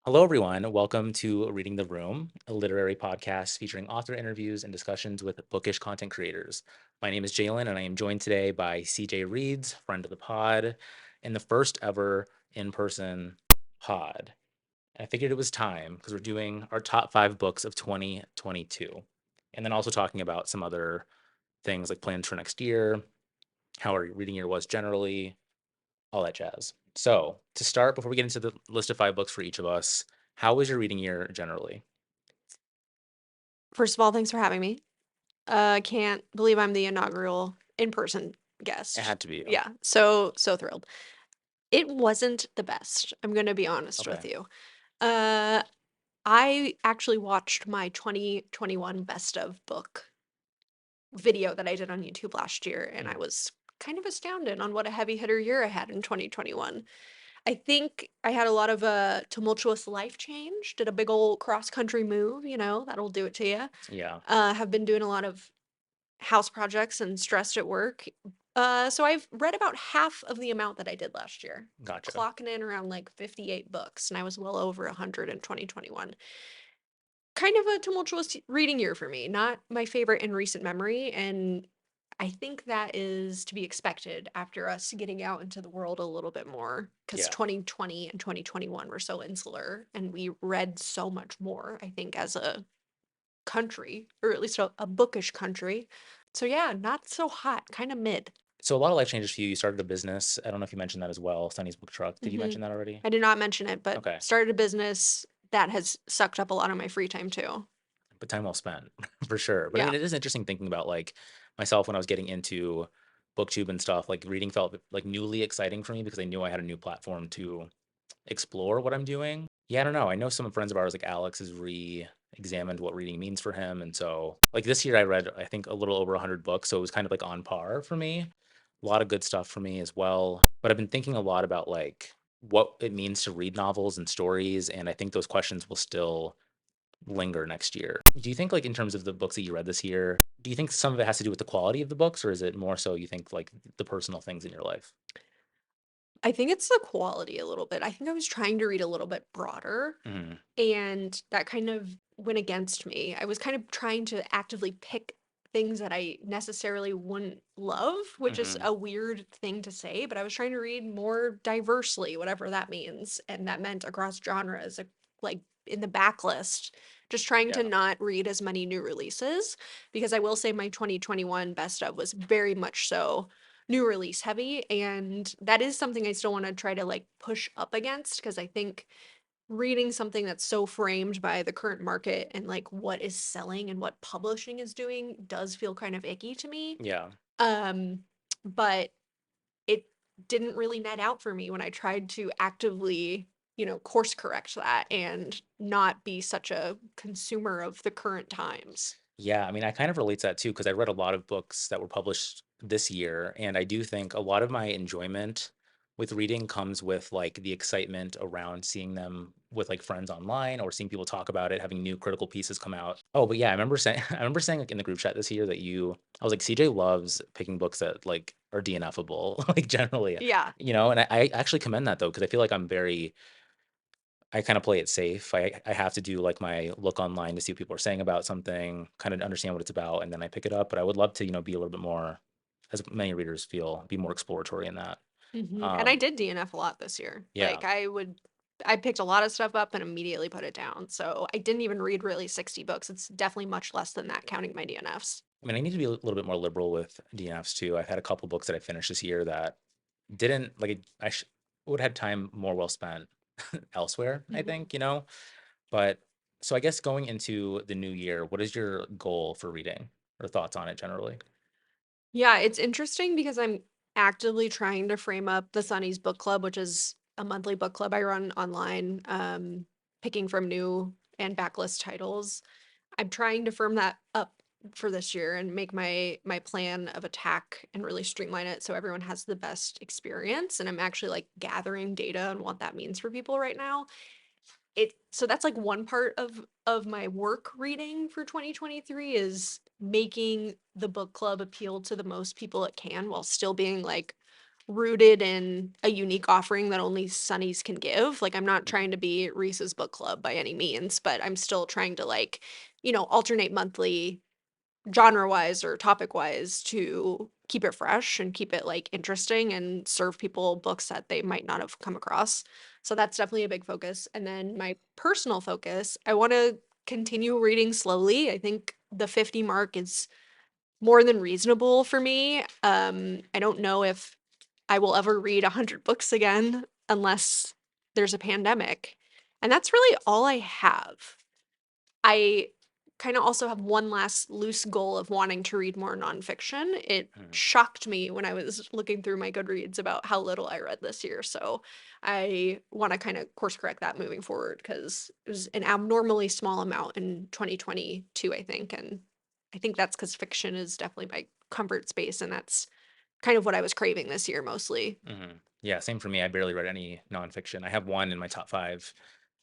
Hello, everyone. Welcome to Reading the Room, a literary podcast featuring author interviews and discussions with bookish content creators. My name is Jaylen, and I am joined today by CJ Reeds, friend of the pod, in the first ever in person pod. And I figured it was time because we're doing our top five books of 2022, and then also talking about some other things like plans for next year, how our reading year was generally, all that jazz. So, to start, before we get into the list of five books for each of us, how was your reading year generally? First of all, thanks for having me. Can't believe I'm the inaugural in-person It guest. had to be you. Yeah, so thrilled. It wasn't the best, I'm gonna be honest with Okay. you. Uh, I actually watched my 2021 best of book video that I did on YouTube last year, and I Mm. was kind of astounded on what a heavy hitter year I had in 2021. I think I had a lot of tumultuous life change, did a big old cross country move, that'll do it to you. Yeah, Have been doing a lot of house projects and stressed at work. So I've read about half of the amount that I did last year, gotcha. clocking in around like 58 books, and I was well over 100 in 2021. Kind of a tumultuous reading year for me, not my favorite in recent memory, and I think that is to be expected after us getting out into the world a little bit more because Yeah. 2020 and 2021 were so insular and we read so much more, I think, as a country, or at least a bookish country. So yeah, not so hot, kind of mid. So a lot of life changes for you. You started a business. I don't know if you mentioned that as well. Sunny's Book Truck. Did you hmm mention that already? I did not mention it, but Okay. started a business that has sucked up a lot of my free time too. But time well spent for sure. But I Yeah. mean, it is interesting thinking about like myself when I was getting into booktube and stuff, like reading felt like newly exciting for me because I knew I had a new platform to explore what I'm doing. Yeah, I don't know. I know some friends of ours, like Alex, has re-examined what reading means for him, and so like this year, I read I think a little over 100 books, so it was kind of like on par for me. A lot of good stuff for me as well. But I've been thinking a lot about like what it means to read novels and stories, and I think those questions will still linger next year. Do you think like in terms of the books that you read this year, do you think some of it has to do with the quality of the books, or is it more so you think like the personal things in your life? I think it's the quality a little bit. I think I was trying to read a little bit broader, Hmm. and that kind of went against me. I was kind of trying to actively pick things that I necessarily wouldn't love, which is Hmm. a weird thing to say, but I was trying to read more diversely, whatever that means. And that meant across genres, like in the backlist, just trying to Yeah. not read as many new releases. Because I will say my 2021 best of was very much so new release heavy. And that is something I still want to try to like push up against because I think reading something that's so framed by the current market and like what is selling and what publishing is doing does feel kind of icky to me. Yeah. Um, but it didn't really net out for me when I tried to actively, course correct that and not be such a consumer of the current times. Yeah, I mean, I kind of relate to that too because I read a lot of books that were published this year, and I do think a lot of my enjoyment with reading comes with like the excitement around seeing them with like friends online or seeing people talk about it, having new critical pieces come out. Oh, but yeah, I remember saying I remember saying like in the group chat this year that I was like CJ loves picking books that like are DNFable, like generally, Yeah. and I actually commend that though because I feel like I kind of play it safe. I have to do like my look online to see what people are saying about something, kind of understand what it's about, and then I pick it up. But I would love to, be a little bit more, as many readers feel, be more exploratory in that. And I Um, did DNF a lot this year. yeah. Like I picked a lot of stuff up and immediately put it down. So I didn't even read really 60 books. It's definitely much less than that counting my DNFs. I mean, I need to be a little bit more liberal with DNFs too. I've had a couple books that I finished this year that didn't like. Would have had time more well spent elsewhere. I Mhm. think, But so I guess going into the new year, what is your goal for reading or thoughts on it generally? Yeah, it's interesting because I'm actively trying to frame up the Sunny's Book Club, which is a monthly book club I run online, picking from new and backlist titles. I'm trying to firm that up for this year and make my plan of attack and really streamline it so everyone has the best experience. And I'm actually like gathering data on what that means for people right now. So that's like one part of my work reading for 2023 is making the book club appeal to the most people it can while still being like rooted in a unique offering that only Sunnies can give. Like, I'm not Mhm, trying to be Reese's Book Club by any means, but I'm still trying to, like, alternate monthly genre-wise or topic-wise to keep it fresh and keep it, like, interesting and serve people books that they might not have come across. So that's definitely a big focus. And then my personal focus, I wanna continue reading slowly. I think the 50 mark is more than reasonable for me. I don't know if I will ever read 100 books again unless there's a pandemic, and that's really all I have. I kinda also have one last loose goal of wanting to read more nonfiction. It mhm, shocked me when I was looking through my Goodreads about how little I read this year, so I wanna kinda course correct that moving forward because it was an abnormally small amount in 2022, I think, and I think that's because fiction is definitely my comfort space, and that's kind of what I was craving this year mostly. mhm. Yeah, same for me. I barely read any nonfiction. I have one in my top 5,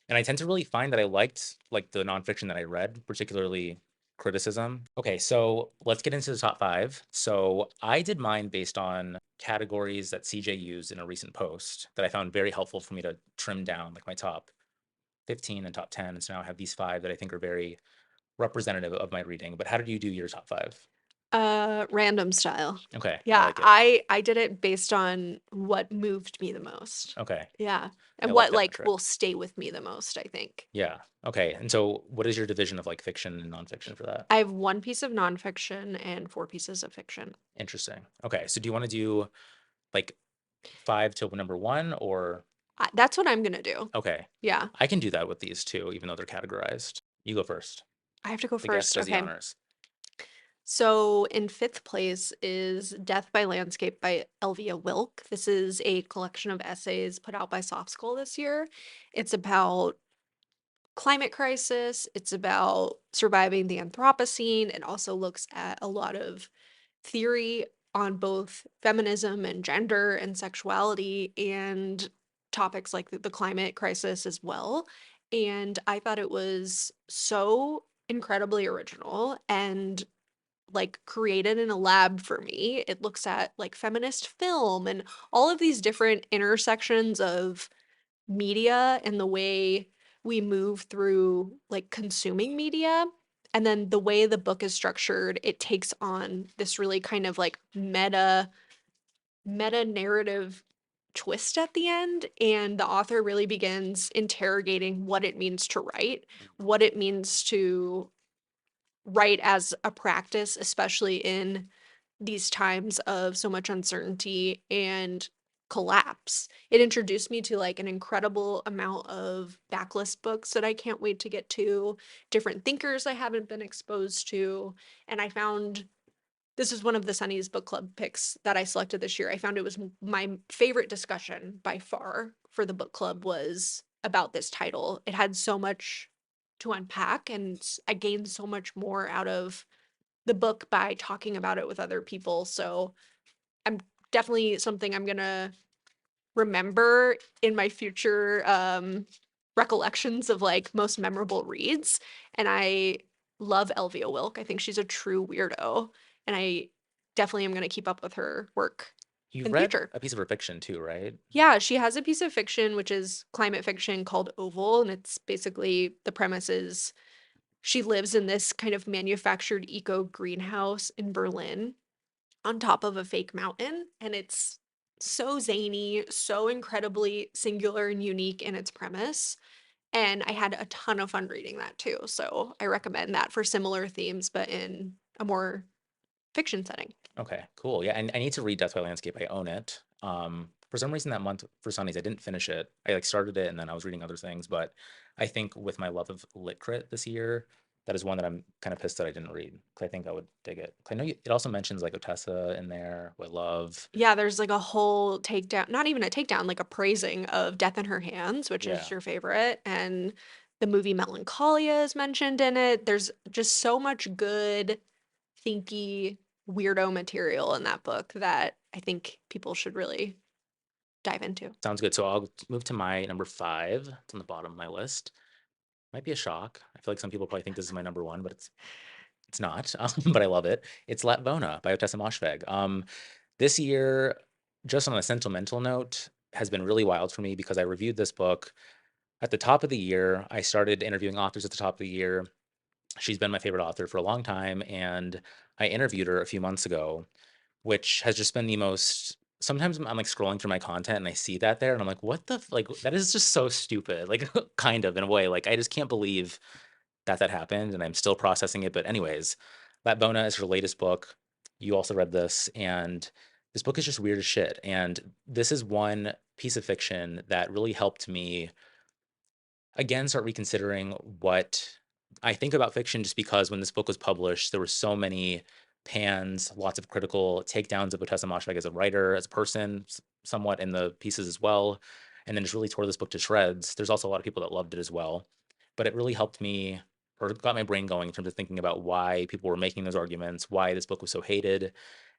and I tend to really find that I liked, like, the nonfiction that I read, particularly criticism. Okay, so let's get into the top 5. So I did mine based on categories that CJ used in a recent post that I found very helpful for me to trim down, like, my top 15 and top 10, and so now I have these 5 that I think are very representative of my reading. But how did you do your top 5? Random style. Okay, I Yeah, like it. I did it based on what moved me the most. Okay, Yeah, I and like what, that like, metric. will stay with me the most, I think. Yeah. Okay. And so what is your division of like fiction and nonfiction for that? I have 1 piece of nonfiction and 4 pieces of fiction. Interesting. Okay. So do you want to do like 5 till number 1 or That's what I'm gonna do. okay. Yeah. I can do that with these too, even though they're categorized. You go first. I have to go The guest first, does the okay. honors. So, in 5th place is Death by Landscape by Elvia Wilk. This is a collection of essays put out by Soft Skull this year. It's about climate crisis, it's about surviving the Anthropocene. It also looks at a lot of theory on both feminism and gender and sexuality and topics like the climate crisis as well. And I thought it was so incredibly original and like created in a lab for me. It looks at like feminist film and all of these different intersections of media and the way we move through like consuming media. And then the way the book is structured, it takes on this really kind of like meta narrative twist at the end. And the author really begins interrogating what it means to write, what it means to write as a practice, especially in these times of so much uncertainty and collapse. It introduced me to like an incredible amount of backlist books that I can't wait to get to, different thinkers I haven't been exposed to, and I found this is one of the Sunny's book club picks that I selected this year. I found it was my favorite discussion by far for the book club was about this title. It had so much to unpack, and I gained so much more out of the book by talking about it with other people. So I'm definitely something I'm gonna remember in my future recollections of like most memorable reads. And I love Elvia Wilk. I think she's a true weirdo. And I definitely am gonna keep up with her work You've in read future. a piece of her fiction too, right? Yeah, she has a piece of fiction which is climate fiction called Oval, and it's basically the premise is she lives in this kind of manufactured eco greenhouse in Berlin on top of a fake mountain, and it's so zany, so incredibly singular and unique in its premise, and I had a ton of fun reading that too, so I recommend that for similar themes, but in a more fiction setting. Okay, cool. Yeah, and I need to read Death by Landscape. I own it. For some reason that month for Sundays, I didn't finish it. I like started it and then I was reading other things, but I think with my love of lit crit this year, that is one that I'm kind of pissed that I didn't read because I think I would dig it. 'Cause I know it also mentions like Otessa in there, who I love. Yeah, there's like a whole takedown, not even a takedown, like a praising of Death in Her Hands, which is Yeah, your favorite, and the movie Melancholia is mentioned in it. There's just so much good, thinky, weirdo material in that book that I think people should really dive into. sounds good. So I'll move to my number 5. It's on the bottom of my list. Might be a shock. I feel like some people probably think this is my number 1, but it's not. But I love it. It's Latvona by Otessa Moshfegh. This year just on a sentimental note, has been really wild for me because I reviewed this book at the top of the year. I started interviewing authors at the top of the year. She's been my favorite author for a long time, and I interviewed her a few months ago, which has just been the most sometimes I'm, like, scrolling through my content and I see that there, and I'm like, "What the f like, that is just so stupid," like, kind of, in a way, like, I just can't believe that that happened, and I'm still processing it, but anyways, Lat Bona is her latest book. You also read this, and this book is just weird as shit, and this is one piece of fiction that really helped me again start reconsidering what I think about fiction just because when this book was published, there were so many pans, lots of critical takedowns of Otessa Moshfegh as a writer, as a person, somewhat in the pieces as well, and then just really tore this book to shreds. There's also a lot of people that loved it as well, but it really helped me or got my brain going in terms of thinking about why people were making those arguments, why this book was so hated.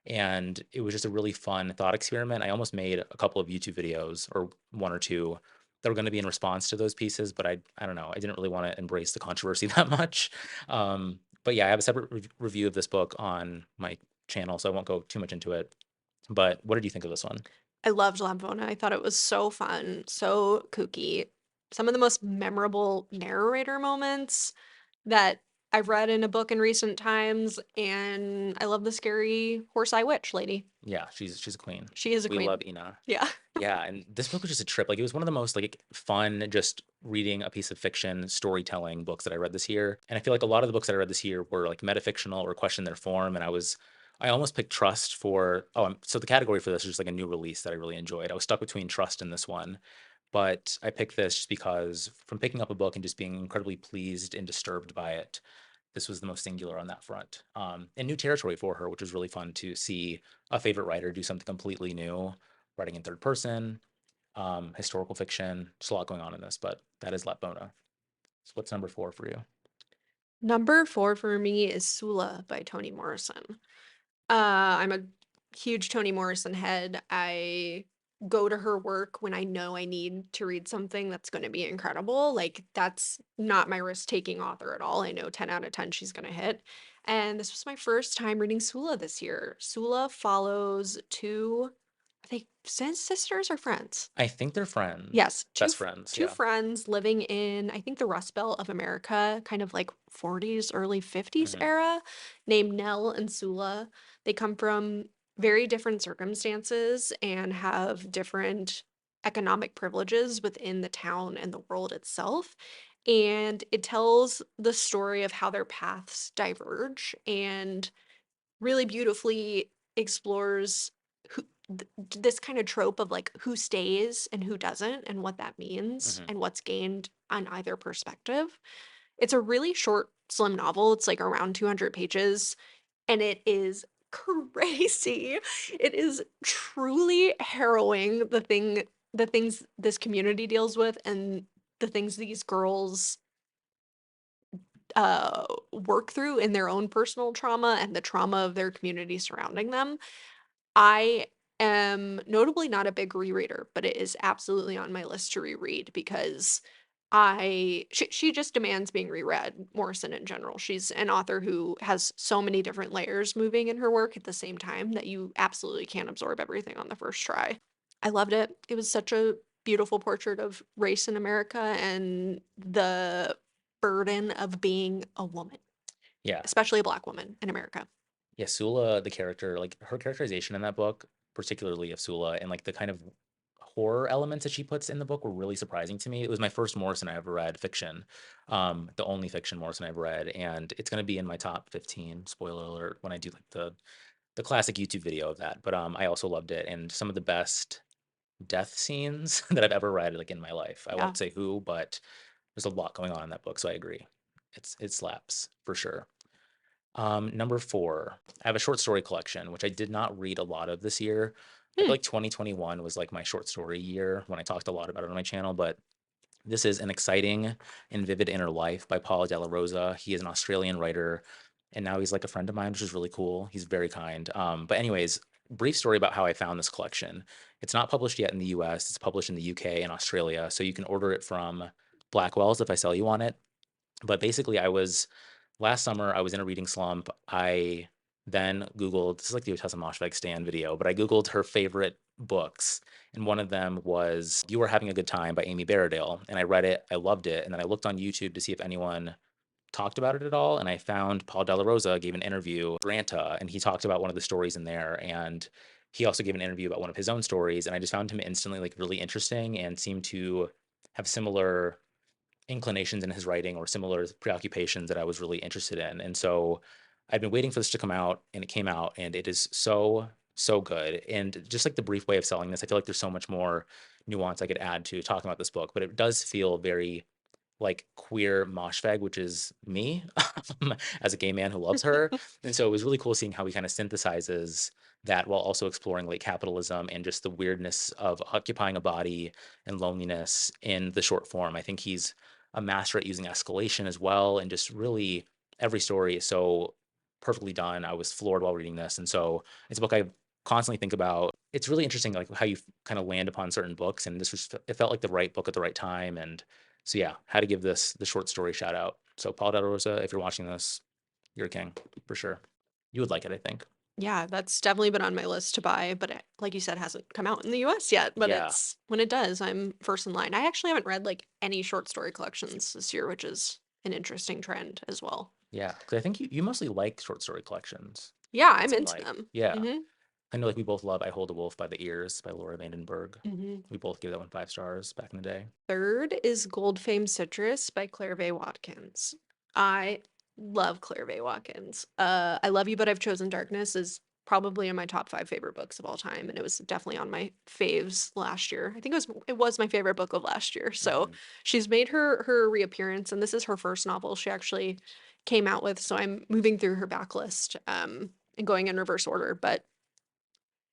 And it was just a really fun thought experiment. I almost made a couple of YouTube videos or one or two that were going to be in response to those pieces, but I don't know. I didn't really want to embrace the controversy that much. But yeah, I have a separate review of this book on my channel, so I won't go too much into it. But what did you think of this one? I loved Lamvona. I thought it was so fun, so kooky. Some of the most memorable narrator moments that I've read in a book in recent times, and I love the scary horse-eye witch lady. Yeah, she's a queen. She is a We love queen. Ina. Yeah. Yeah, and this book was just a trip. Like it was one of the most like fun just reading a piece of fiction storytelling books that I read this year. And I feel like a lot of the books that I read this year were like metafictional or questioned their form. And I almost picked Trust for so the category for this is just like a new release that I really enjoyed. I was stuck between Trust and this one, but I picked this just because from picking up a book and just being incredibly pleased and disturbed by it, this was the most singular on that front. And new territory for her, which was really fun to see a favorite writer do something completely new, writing in third person, historical fiction. Just a lot going on in this, but that is Lapona. So what's number 4 for you? Number 4 for me is Sula by Toni Morrison. I'm a huge Toni Morrison head. I go to her work when I know I need to read something that's gonna be incredible. Like, that's not my risk-taking author at all. I know 10 out of 10 she's gonna hit. And this was my first time reading Sula this year. Sula follows 2, are they sisters or friends? I think they're friends, Yes, best friends. 2 Yeah. friends living in, I think, the Rust Belt of America, kind of like 40s, early 50s Hmm. era, named Nell and Sula. They come from very different circumstances and have different economic privileges within the town and the world itself. And it tells the story of how their paths diverge and really beautifully explores who this kind of trope of like who stays and who doesn't and what that means Hmm. and what's gained on either perspective. It's a really short, slim novel. It's like around 200 pages and it is crazy. It is truly harrowing the things this community deals with and the things these girls work through in their own personal trauma and the trauma of their community surrounding them. I am notably not a big rereader, but it is absolutely on my list to reread because she just demands being reread, Morrison in general. She's an author who has so many different layers moving in her work at the same time that you absolutely can't absorb everything on the first try. I loved it. It was such a beautiful portrait of race in America and the burden of being a woman, Yeah. especially a Black woman in America. Yeah. Sula, the character, like her characterization in that book, particularly of Sula, and like the kind of horror elements that she puts in the book were really surprising to me. It was my first Morrison I ever read fiction, the only fiction Morrison I ever read, and it's going to be in my top 15. Spoiler alert! When I do like the classic YouTube video of that, but I also loved it, and some of the best death scenes that I've ever read like in my life. I Yeah. won't say who, but there's a lot going on in that book, so I agree. It slaps for sure. Number 4, I have a short story collection, which I did not read a lot of this year. I Hmm. feel like 2021 was like my short story year when I talked a lot about it on my channel, but this is An Exciting and Vivid Inner Life by Paul Della Rosa. He is an Australian writer, and now he's like a friend of mine, which is really cool. He's very kind. But anyways, brief story about how I found this collection. It's not published yet in the US. It's published in the UK and Australia, so you can order it from Blackwell's if I sell you on it. But basically, I was last summer, I was in a reading slump. I then Googled, this is like the Otessa Moshfegh Stan video, but I Googled her favorite books. And one of them was You Were Having a Good Time by Amy Barradale. And I read it, I loved it. And then I looked on YouTube to see if anyone talked about it at all. And I found Paul Della Rosa gave an interview, Granta, and he talked about one of the stories in there. And he also gave an interview about one of his own stories. And I just found him instantly like really interesting and seemed to have similar inclinations in his writing or similar preoccupations that I was really interested in. And so I've been waiting for this to come out, and it came out, and it is so, so good. And just like the brief way of selling this, I feel like there's so much more nuance I could add to talking about this book, but it does feel very like queer moshfag, which is me as a gay man who loves her. And so it was really cool seeing how he kind of synthesizes that while also exploring late capitalism and just the weirdness of occupying a body and loneliness in the short form. I think he's a master at using escalation as well. And just really every story is so perfectly done. I was floored while reading this. And so it's a book I constantly think about. It's really interesting, like how you kind of land upon certain books. And this was, it felt like the right book at the right time. And so yeah, had to give this the short story shout out. So Paul De La Rosa, if you're watching this, you're a king for sure. You would like it, I think. Yeah, that's definitely been on my list to buy, but it, like you said, hasn't come out in the US yet. But Yeah, it's when it does, I'm first in line. I actually haven't read like any short story collections this year, which is an interesting trend as well. yeah. Because I think you mostly like short story collections. Yeah, It I'm seemed into like, them. yeah. Hmm. I know like we both love I Hold a Wolf by the Ears by Laura Vandenberg. Hmm. We both gave that one 5 stars back in the day. Third is Gold Fame Citrus by Claire Vaye Watkins. I love Claire Vaye Watkins. I Love You But I've Chosen Darkness is probably in my top five favorite books of all time, and it was definitely on my faves last year. I think it was my favorite book of last year. So Hmm. she's made her reappearance, and this is her first novel she actually came out with. So I'm moving through her backlist and going in reverse order, but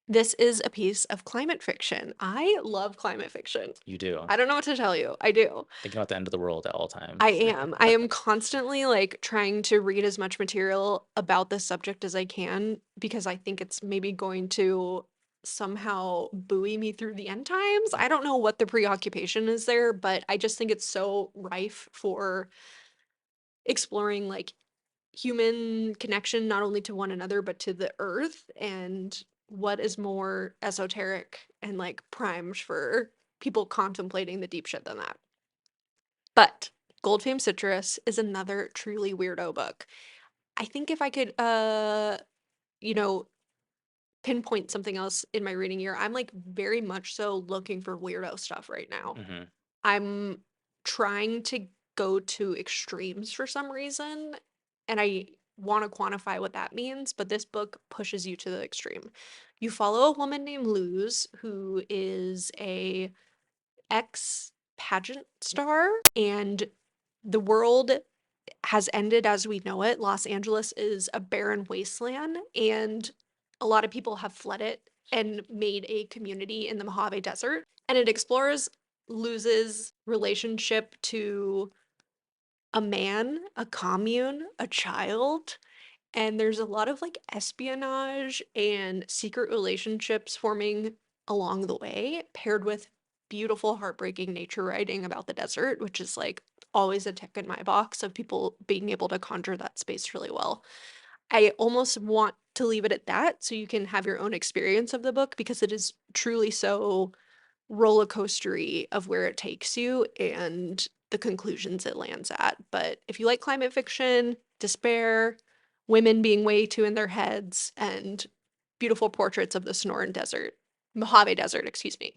this is a piece of climate fiction. I love climate fiction. You do. I don't know what to tell you. I do. Thinking about the end of the world at all I times. am. I am constantly like trying to read as much material about this subject as I can because I think it's maybe going to somehow buoy me through the end times. I don't know what the preoccupation is there, but I just think it's so rife for exploring like human connection not only to one another but to the earth and what is more esoteric and like primed for people contemplating the deep shit than that. But Gold Fame Citrus is another truly weirdo book. I think if I could you know, pinpoint something else in my reading year, I'm like very much so looking for weirdo stuff right now. Hmm. I'm trying to go to extremes for some reason, and I want to quantify what that means, but this book pushes you to the extreme. You follow a woman named Luz who is a ex pageant star, and the world has ended as we know it. Los Angeles is a barren wasteland, and a lot of people have fled it and made a community in the Mojave Desert. And it explores Luz's relationship to a man, a commune, a child, and there's a lot of like espionage and secret relationships forming along the way, paired with beautiful, heartbreaking nature writing about the desert, which is like always a tick in my box of people being able to conjure that space really well. I almost want to leave it at that so you can have your own experience of the book because it is truly so roller coastery of where it takes you and the conclusions it lands at. But if you like climate fiction, despair, women being way too in their heads, and beautiful portraits of the Sonoran Desert, Mojave Desert, excuse me,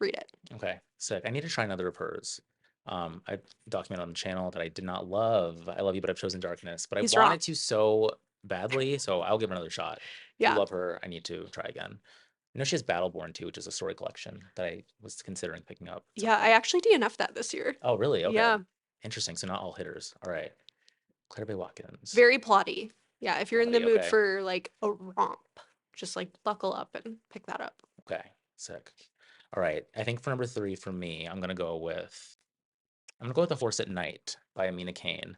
read it. Okay, sick. I need to try another of hers. I documented on the channel that I did not love. I Love You, But I've Chosen Darkness, but I He's wrong. wanted to so badly, so I'll give her another shot. Do Yeah. love her. I need to try again. I know she has Battleborn too, which is a story collection that I was considering picking up at some Yeah, I point. actually DNF'd that this year. Oh, really? Okay. Yeah. Interesting. So not all hitters. All right. Claire Bay Watkins. Very plotty. Yeah, if you're in the Plotty. mood Okay. for like a romp, just like buckle up and pick that up. Okay. Sick. All right. I think for number three for me, I'm gonna go with The Horse at Night by Amina Kane.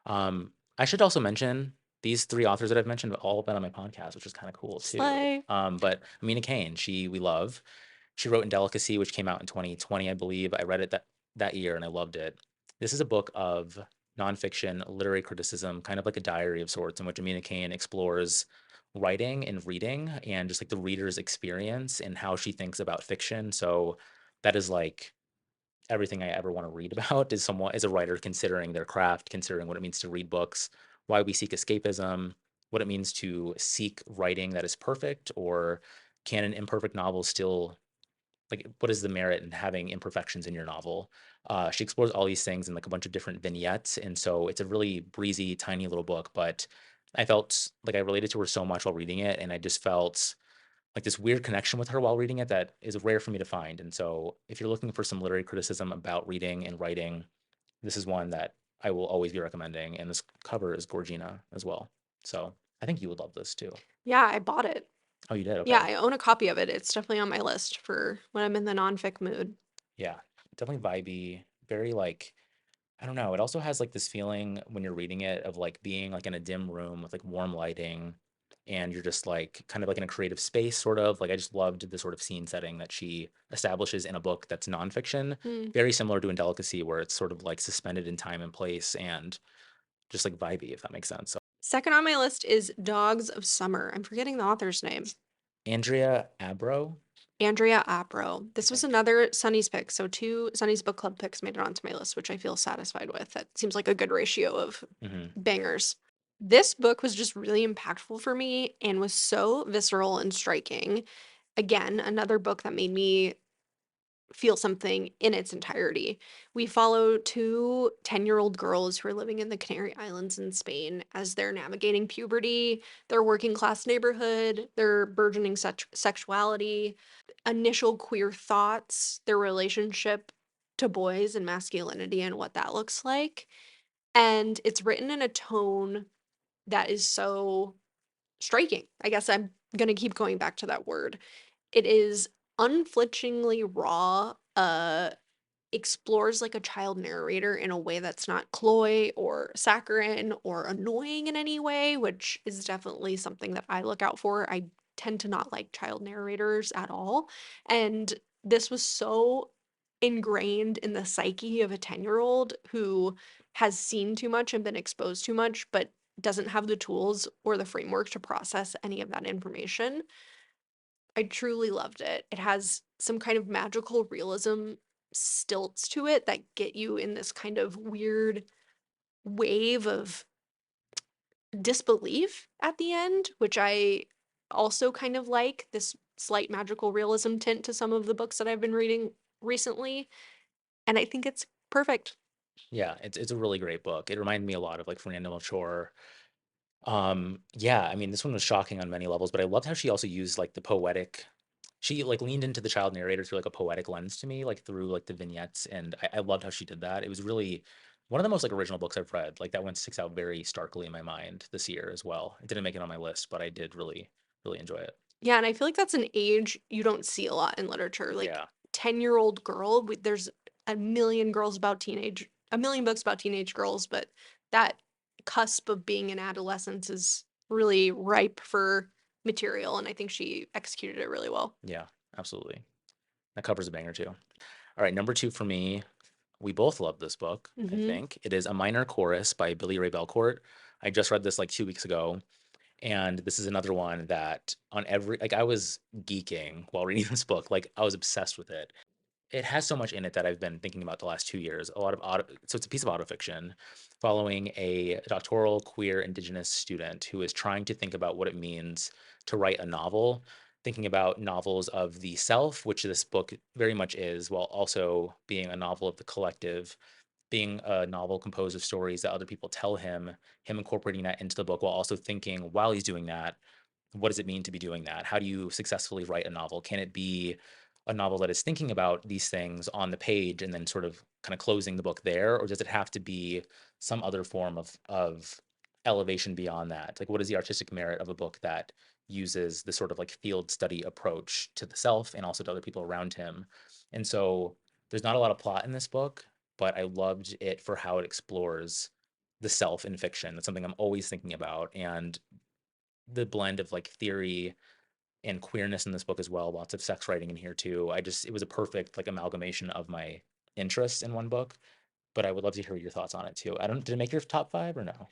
I should also mention these three authors that I've mentioned have all been on my podcast, which is kind of cool too. Slay. But Amina Kane, we love. She wrote Indelicacy, which came out in 2020, I believe. I read it that year and I loved it. This is a book of nonfiction literary criticism, kind of like a diary of sorts, in which Amina Kane explores writing and reading and just like the reader's experience and how she thinks about fiction. So that is like everything I ever want to read about is someone as a writer considering their craft, considering what it means to read books, why we seek escapism, what it means to seek writing that is perfect, or can an imperfect novel still like what is the merit in having imperfections in your novel? She explores all these things in like a bunch of different vignettes, and so it's a really breezy, tiny little book. But I felt like I related to her so much while reading it, and I just felt like this weird connection with her while reading it that is rare for me to find. And so, if you're looking for some literary criticism about reading and writing, this is one that I will always be recommending. And this cover is Gorgina as well. So I think you would love this too. Yeah, I bought it. Oh, you did? Yeah, Okay. I own a copy of it. It's definitely on my list for when I'm in the nonfic mood. Yeah. Definitely vibey. Very like I don't know. It also has like this feeling when you're reading it of like being like in a dim room with like warm lighting and you're just like kind of like in a creative space, sort of. Like I just loved the sort of scene setting that she establishes in a book that's nonfiction, Mm. very similar to Indelicacy, where it's sort of like suspended in time and place and just like vibey, if that makes sense. So Second on my list is Dogs of Summer. I'm forgetting the author's name. Andrea Abro, Andrea Apro. I This was think. another Sunny's pick. So two Sunny's book club picks made it onto my list, which I feel satisfied with. That seems like a good ratio of Hmm. bangers. This book was just really impactful for me and was so visceral and striking. Again, another book that made me feel something in its entirety. We follow two 10-year-old girls who are living in the Canary Islands in Spain as they're navigating puberty, their working class neighborhood, their burgeoning sexuality, initial queer thoughts, their relationship to boys and masculinity and what that looks like. And it's written in a tone that is so striking. I guess I'm going to keep going back to that word. It is unflinchingly raw, explores like a child narrator in a way that's not cloy or saccharine or annoying in any way, which is definitely something that I look out for. I tend to not like child narrators at all. And this was so ingrained in the psyche of a 10-year-old who has seen too much and been exposed too much, but doesn't have the tools or the framework to process any of that information. I truly loved it. It has some kind of magical realism stilts to it that get you in this kind of weird wave of disbelief at the end, which I also kind of like this slight magical realism tint to some of the books that I've been reading recently. And I think it's perfect. Yeah, it's a really great book. It reminded me a lot of like Fernando Melchor. Yeah, I mean, this one was shocking on many levels, but I loved how she also used like the poetic. She like leaned into the child narrator through like a poetic lens to me, like through like the vignettes, and I loved how she did that. It was really one of the most like original books I've read. Like that one sticks out very starkly in my mind this year as well. It didn't make it on my list, but I did really enjoy it. Yeah, and I feel like that's an age you don't see a lot in literature. Like Yeah, 10-year-old girl, there's a million books about teenage girls, but that cusp of being in adolescence is really ripe for material, and I think she executed it really well. yeah, absolutely. That covers a banger too. All right, number two for me. We both love this book. I Mhm. think it is A Minor Chorus by Billy Ray Belcourt. I just read this like 2 weeks ago. And this is another one that on every like I was geeking while reading this book. Like I was obsessed with it. It has so much in it that I've been thinking about the last 2 years. A lot of so it's a piece of autofiction following a doctoral queer indigenous student who is trying to think about what it means to write a novel, thinking about novels of the self, which this book very much is, while also being a novel of the collective, being a novel composed of stories that other people tell him incorporating that into the book while also thinking while he's doing that, what does it mean to be doing that? How do you successfully write a novel? Can it be a novel that is thinking about these things on the page and then sort of kind of closing the book there, or does it have to be some other form of elevation beyond that? Like, what is the artistic merit of a book that uses the sort of like field study approach to the self and also to other people around him? And so there's not a lot of plot in this book, but I loved it for how it explores the self in fiction. That's something I'm always thinking about. And the blend of like theory and queerness in this book as well. Lots of sex writing in here too. It was a perfect like amalgamation of my interests in one book. but I would love to hear your thoughts on it too. I don't, did it make your top 5 or no?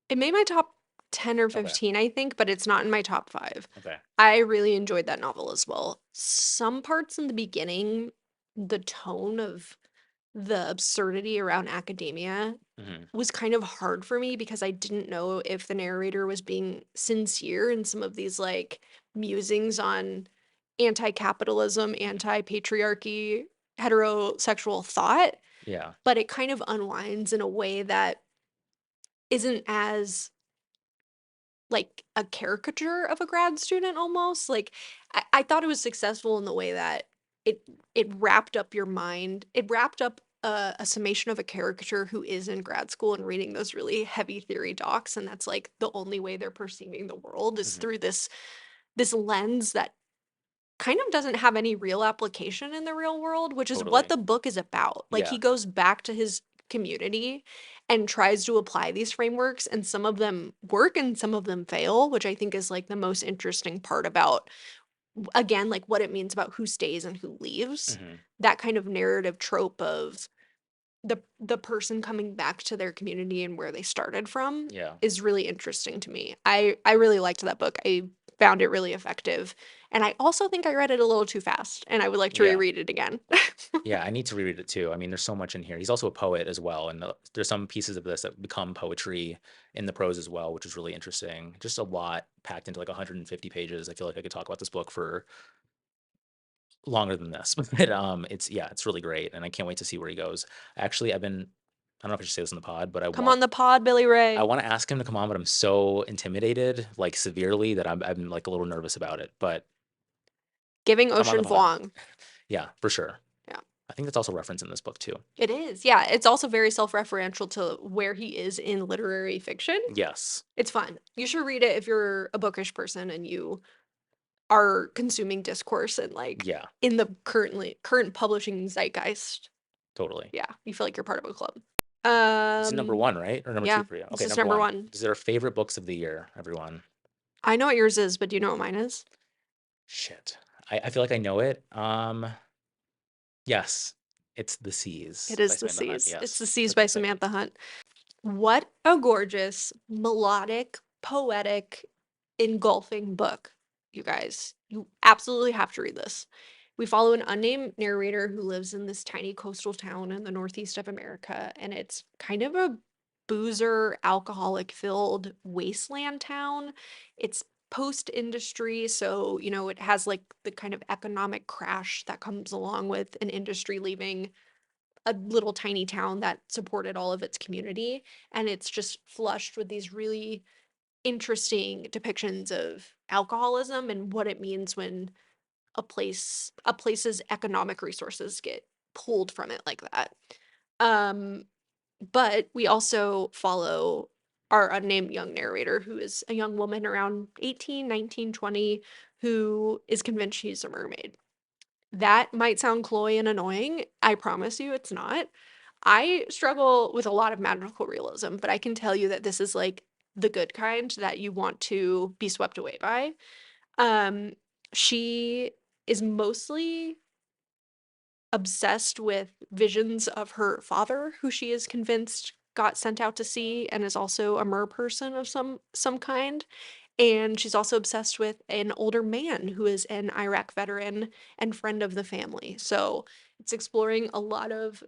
It made my top 10 or Okay. 15, I think, but it's not in my top 5. Okay. I really enjoyed that novel as well. Some parts in the beginning, the tone of the absurdity around academia Hmm. was kind of hard for me because I didn't know if the narrator was being sincere in some of these like musings on anti-capitalism, anti-patriarchy, heterosexual thought, Yeah. but it kind of unwinds in a way that isn't as like a caricature of a grad student almost. Like I thought it was successful in the way that it it wrapped up your mind. It wrapped up a summation of a caricature who is in grad school and reading those really heavy theory docs, and that's like the only way they're perceiving the world is Hmm. through this lens that kind of doesn't have any real application in the real world, which is what Totally. the book is about. Like he Yeah. goes back to his community and tries to apply these frameworks, and some of them work and some of them fail, which I think is like the most interesting part about, again, like what it means about who stays and who leaves. Hmm. That kind of narrative trope of the person coming back to their community and where they started from Yeah. is really interesting to me. I really liked that book. I found it really effective. And I also think I read it a little too fast and I would like to Yeah. reread it again. Yeah, I need to reread it too. I mean, there's so much in here. He's also a poet as well, and there's some pieces of this that become poetry in the prose as well, which is really interesting. Just a lot packed into like 150 pages. I feel like I could talk about this book for longer than this, but it's yeah, it's really great, and I can't wait to see where he goes. Actually, I've been, I don't know if I should say this in the pod, but Come on the pod, Billy I Ray. want to ask him to come on, but I'm so intimidated, like severely, that I'm like a little nervous about it. But Giving come on the Ocean pod, Vuong. yeah, for sure. Yeah. I think that's also referenced in this book too. It is. Yeah, it's also very self-referential to where he is in literary fiction. Yes, It's fun. You should read it if you're a bookish person and you are consuming discourse and like yeah, in the current publishing zeitgeist. totally. Yeah, you feel like you're part of a club. This is number Um, one, right? Or number two yeah, for you? this Okay, is number number one. 1. These are our favorite books of the year, everyone. I know what yours is, but do you know what mine is? Shit. I feel like I know it. Yes. It's The Seas It by is The Samantha Hunt. Seas. It's The Yes. Seas Such a by good pick. Samantha Hunt. What a gorgeous, melodic, poetic, engulfing book, you guys. You absolutely have to read this. We follow an unnamed narrator who lives in this tiny coastal town in the northeast of America, and it's kind of a boozer, alcoholic filled wasteland town. It's post industry, so, you know, it has like the kind of economic crash that comes along with an industry leaving a little tiny town that supported all of its community. And it's just flushed with these really interesting depictions of alcoholism and what it means when a place's economic resources get pulled from it like that. Um, but we also follow our unnamed young narrator who is a young woman around 18, 19, 20, who is convinced she's a mermaid. That might sound cloy and annoying. I promise you it's not. I struggle with a lot of magical realism, but I can tell you that this is like the good kind that you want to be swept away by. Um, she is mostly obsessed with visions of her father, who she is convinced got sent out to sea and is also a mer person of some kind. And she's also obsessed with an older man who is an Iraq veteran and friend of the family. So it's exploring a lot of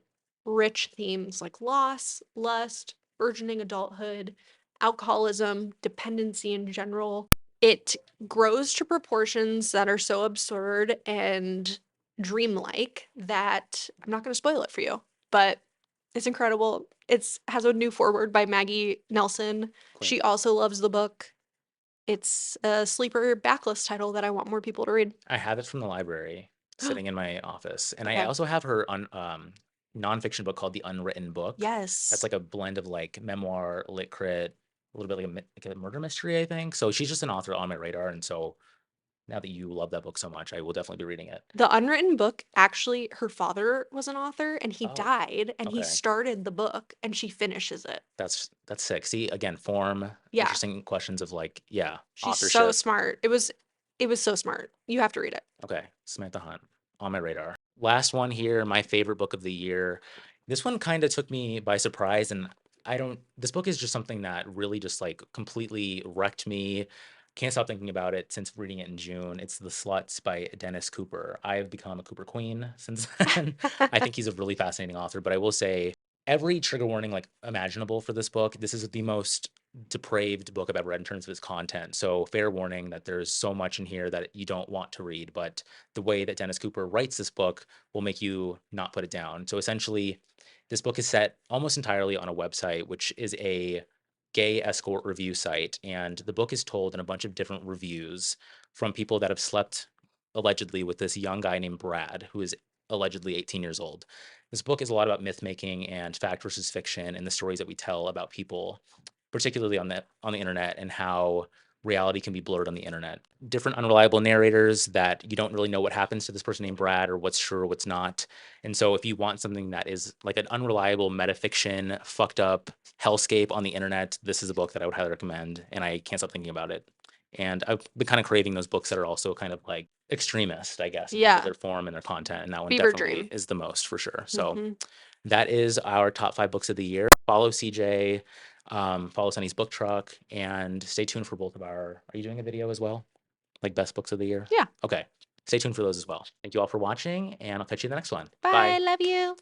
rich themes like loss, lust, burgeoning adulthood, alcoholism, dependency in general. It grows to proportions that are so absurd and dreamlike that I'm not going to spoil it for you, but it's incredible. It's has a new foreword by Maggie Nelson. Queen. She also loves the book. It's a sleeper backlist title that I want more people to read. I have it from the library sitting in my office. And I Okay. also have her nonfiction book called The Unwritten Book. That's Yes. like a blend of like memoir, lit crit, a little bit like like a murder mystery, I think. So she's just an author on my radar. And so now that you love that book so much, I will definitely be reading it. The Unwritten Book, actually, her father was an author and he Oh, died and he okay. started the book and she finishes it. That's sick. See, again, form, Yeah. interesting questions of like, yeah, She's so authorship. smart. It was so smart. You have to read it. Okay, Samantha Hunt on my radar. Last one here, my favorite book of the year. This one kinda took me by surprise, and I don't this book is just something that really just, like, completely wrecked me. Can't stop thinking about it since reading it in June. It's The Sluts by Dennis Cooper. I've become a Cooper queen since then. I think he's a really fascinating author, but I will say every trigger warning, like, imaginable for this book. This is the most depraved book I've ever read in terms of its content, so fair warning that there's so much in here that you don't want to read, but the way that Dennis Cooper writes this book will make you not put it down. So, essentially, this book is set almost entirely on a website, which is a gay escort review site. And the book is told in a bunch of different reviews from people that have slept allegedly with this young guy named Brad, who is allegedly 18 years old. This book is a lot about myth making and fact versus fiction and the stories that we tell about people, particularly on the internet, and how reality can be blurred on the internet. Different unreliable narrators that you don't really know what happens to this person named Brad or what's true or what's not. And so if you want something that is like an unreliable metafiction, fucked up hellscape on the internet, this is a book that I would highly recommend. And I can't stop thinking about it. And I've been kind of craving those books that are also kind of like extremist, I guess, in terms of Yeah, their form and their content. And that one fever definitely dream. is the most for sure. So Mhm. that is our top 5 books of the year. Follow CJ, follow Sunny's Book Truck, and stay tuned for both of our. Are you doing a video as well? Like best books of the year? Yeah. Okay. Stay tuned for those as well. Thank you all for watching, and I'll catch you in the next one. Bye, Bye. love you.